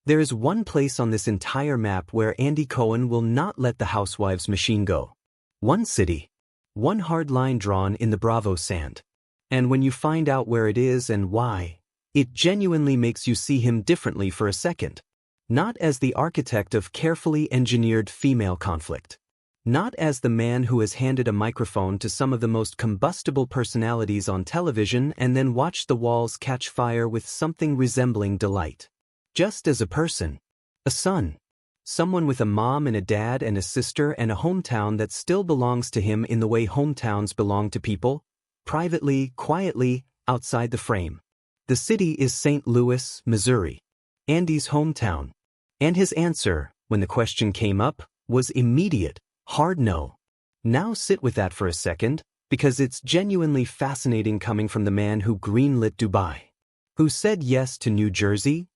There is one place on this entire map where Andy Cohen will not let the Housewives machine go. One city. One hard line drawn in the Bravo sand. And when you find out where it is and why, it genuinely makes you see him differently for a second. Not as the architect of carefully engineered female conflict. Not as the man who has handed a microphone to some of the most combustible personalities on television and then watched the walls catch fire with something resembling delight. Just as a person. A son. Someone with a mom and a dad and a sister and a hometown that still belongs to him in the way hometowns belong to people, privately, quietly, outside the frame. The city is St. Louis, Missouri. Andy's hometown. And his answer, when the question came up, was immediate, hard no. Now sit with that for a second, because it's genuinely fascinating coming from the man who greenlit Dubai. Who said yes to New Jersey,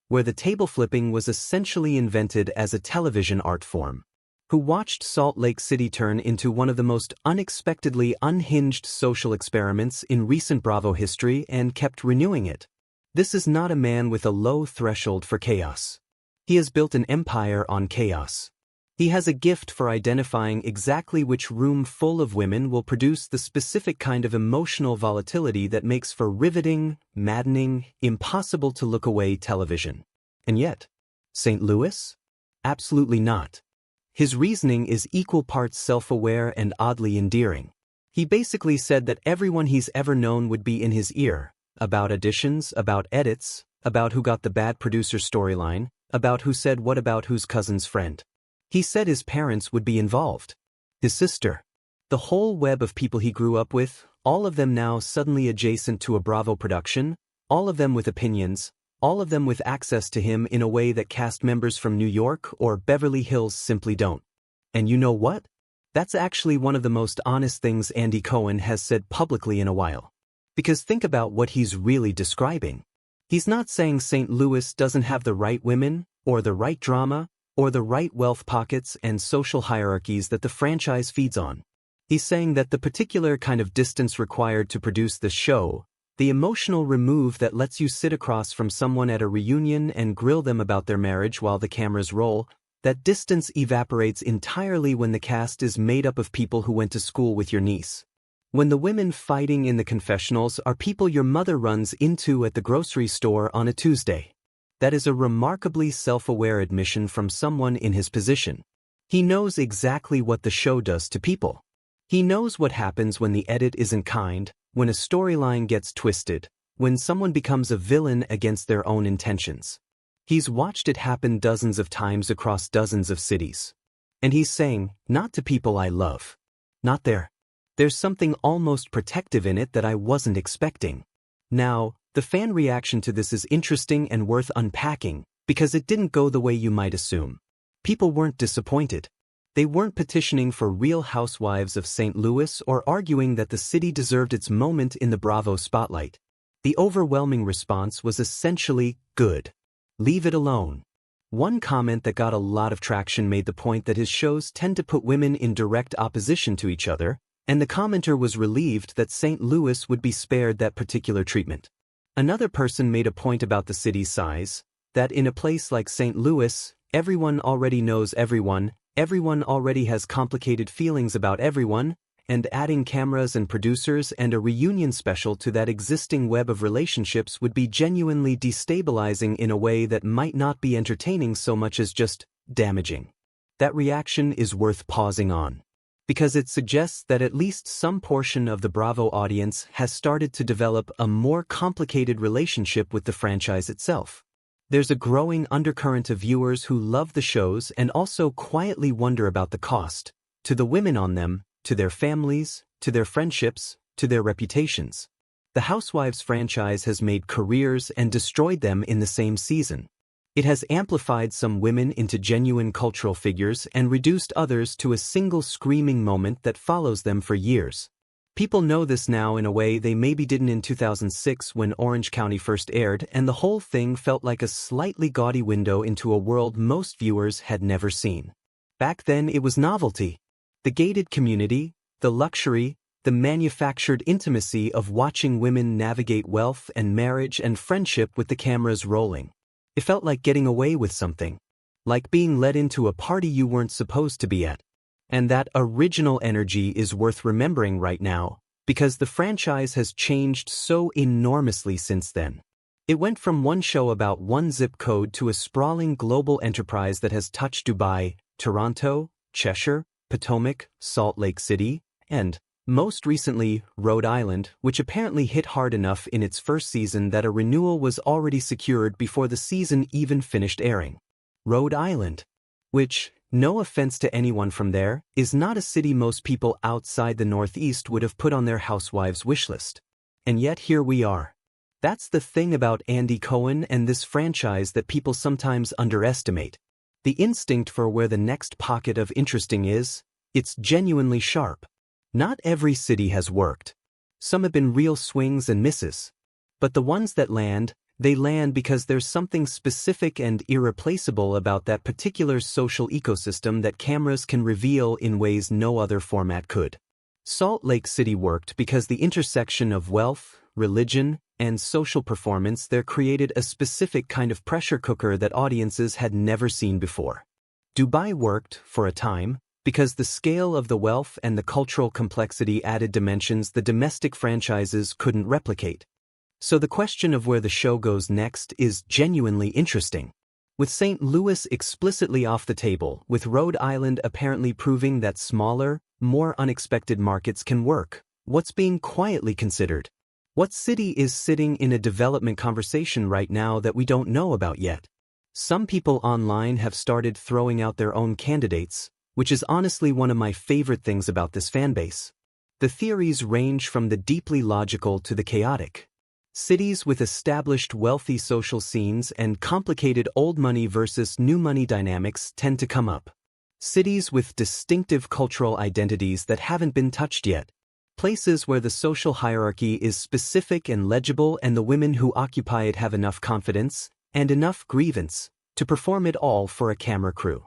where the table flipping was essentially invented as a television art form. Who watched Salt Lake City turn into one of the most unexpectedly unhinged social experiments in recent Bravo history and kept renewing it. This is not a man with a low threshold for chaos. He has built an empire on chaos. He has a gift for identifying exactly which room full of women will produce the specific kind of emotional volatility that makes for riveting, maddening, impossible-to-look-away television. And yet, St. Louis? Absolutely not. His reasoning is equal parts self-aware and oddly endearing. He basically said that everyone he's ever known would be in his ear, about auditions, about edits, about who got the bad producer storyline, about who said what about whose cousin's friend. He said his parents would be involved. His sister. The whole web of people he grew up with, all of them now suddenly adjacent to a Bravo production, all of them with opinions, all of them with access to him in a way that cast members from New York or Beverly Hills simply don't. And you know what? That's actually one of the most honest things Andy Cohen has said publicly in a while. Because think about what he's really describing. He's not saying St. Louis doesn't have the right women, or the right drama, or the right wealth pockets and social hierarchies that the franchise feeds on. He's saying that the particular kind of distance required to produce the show, the emotional remove that lets you sit across from someone at a reunion and grill them about their marriage while the cameras roll, that distance evaporates entirely when the cast is made up of people who went to school with your niece. When the women fighting in the confessionals are people your mother runs into at the grocery store on a Tuesday. That is a remarkably self-aware admission from someone in his position. He knows exactly what the show does to people. He knows what happens when the edit isn't kind, when a storyline gets twisted, when someone becomes a villain against their own intentions. He's watched it happen dozens of times across dozens of cities. And he's saying, not to people I love. Not there. There's something almost protective in it that I wasn't expecting. Now, the fan reaction to this is interesting and worth unpacking, because it didn't go the way you might assume. People weren't disappointed. They weren't petitioning for Real Housewives of St. Louis or arguing that the city deserved its moment in the Bravo spotlight. The overwhelming response was essentially, good. Leave it alone. One comment that got a lot of traction made the point that his shows tend to put women in direct opposition to each other, and the commenter was relieved that St. Louis would be spared that particular treatment. Another person made a point about the city's size, that in a place like St. Louis, everyone already knows everyone already has complicated feelings about everyone, and adding cameras and producers and a reunion special to that existing web of relationships would be genuinely destabilizing in a way that might not be entertaining so much as just damaging. That reaction is worth pausing on. Because it suggests that at least some portion of the Bravo audience has started to develop a more complicated relationship with the franchise itself. There's a growing undercurrent of viewers who love the shows and also quietly wonder about the cost, to the women on them, to their families, to their friendships, to their reputations. The Housewives franchise has made careers and destroyed them in the same season. It has amplified some women into genuine cultural figures and reduced others to a single screaming moment that follows them for years. People know this now in a way they maybe didn't in 2006 when Orange County first aired, and the whole thing felt like a slightly gaudy window into a world most viewers had never seen. Back then it was novelty. The gated community, the luxury, the manufactured intimacy of watching women navigate wealth and marriage and friendship with the cameras rolling. It felt like getting away with something. Like being let into a party you weren't supposed to be at. And that original energy is worth remembering right now, because the franchise has changed so enormously since then. It went from one show about one zip code to a sprawling global enterprise that has touched Dubai, Toronto, Cheshire, Potomac, Salt Lake City, and, most recently, Rhode Island, which apparently hit hard enough in its first season that a renewal was already secured before the season even finished airing. Rhode Island, which, no offense to anyone from there, is not a city most people outside the Northeast would have put on their Housewives wishlist. And yet here we are. That's the thing about Andy Cohen and this franchise that people sometimes underestimate. The instinct for where the next pocket of interesting is, it's genuinely sharp. Not every city has worked. Some have been real swings and misses. But the ones that land, they land because there's something specific and irreplaceable about that particular social ecosystem that cameras can reveal in ways no other format could. Salt Lake City worked because the intersection of wealth, religion, and social performance there created a specific kind of pressure cooker that audiences had never seen before. Dubai worked, for a time, because the scale of the wealth and the cultural complexity added dimensions the domestic franchises couldn't replicate. So the question of where the show goes next is genuinely interesting. With St. Louis explicitly off the table, with Rhode Island apparently proving that smaller, more unexpected markets can work, what's being quietly considered? What city is sitting in a development conversation right now that we don't know about yet? Some people online have started throwing out their own candidates, which is honestly one of my favorite things about this fanbase. The theories range from the deeply logical to the chaotic. Cities with established wealthy social scenes and complicated old money versus new money dynamics tend to come up. Cities with distinctive cultural identities that haven't been touched yet. Places where the social hierarchy is specific and legible and the women who occupy it have enough confidence and enough grievance to perform it all for a camera crew.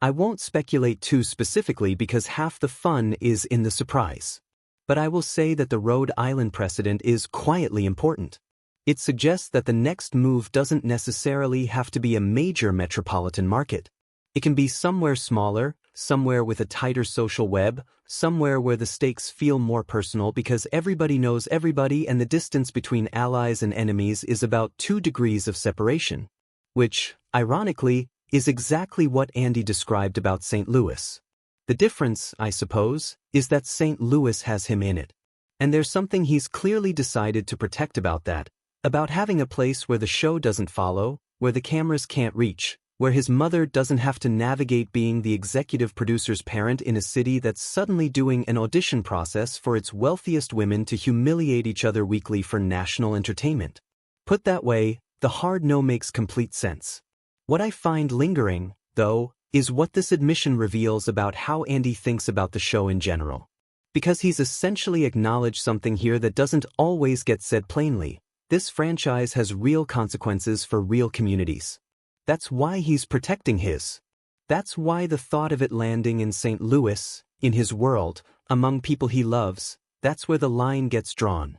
I won't speculate too specifically because half the fun is in the surprise. But I will say that the Rhode Island precedent is quietly important. It suggests that the next move doesn't necessarily have to be a major metropolitan market. It can be somewhere smaller, somewhere with a tighter social web, somewhere where the stakes feel more personal because everybody knows everybody and the distance between allies and enemies is about 2 degrees of separation. Which, ironically, is exactly what Andy described about St. Louis. The difference, I suppose, is that St. Louis has him in it. And there's something he's clearly decided to protect about that, about having a place where the show doesn't follow, where the cameras can't reach, where his mother doesn't have to navigate being the executive producer's parent in a city that's suddenly doing an audition process for its wealthiest women to humiliate each other weekly for national entertainment. Put that way, the hard no makes complete sense. What I find lingering, though, is what this admission reveals about how Andy thinks about the show in general. Because he's essentially acknowledged something here that doesn't always get said plainly. This franchise has real consequences for real communities. That's why he's protecting his. That's why the thought of it landing in St. Louis, in his world, among people he loves, that's where the line gets drawn.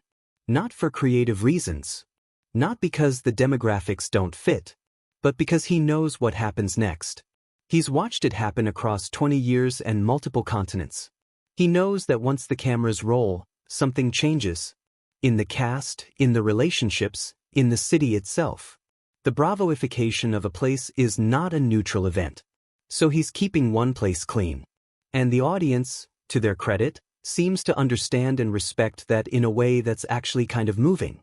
Not for creative reasons. Not because the demographics don't fit. But because he knows what happens next. He's watched it happen across 20 years and multiple continents. He knows that once the cameras roll, something changes. In the cast, in the relationships, in the city itself. The Bravoification of a place is not a neutral event. So he's keeping one place clean. And the audience, to their credit, seems to understand and respect that in a way that's actually kind of moving.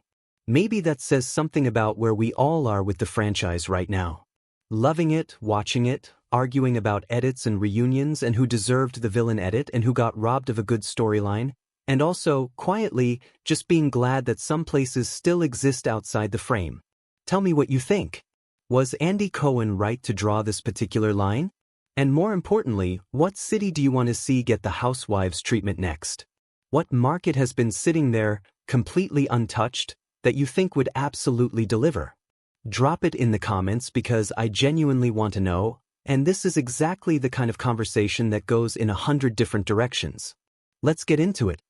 Maybe that says something about where we all are with the franchise right now. Loving it, watching it, arguing about edits and reunions and who deserved the villain edit and who got robbed of a good storyline, and also, quietly, just being glad that some places still exist outside the frame. Tell me what you think. Was Andy Cohen right to draw this particular line? And more importantly, what city do you want to see get the Housewives treatment next? What market has been sitting there, completely untouched, that you think would absolutely deliver? Drop it in the comments because I genuinely want to know, and this is exactly the kind of conversation that goes in 100 different directions. Let's get into it.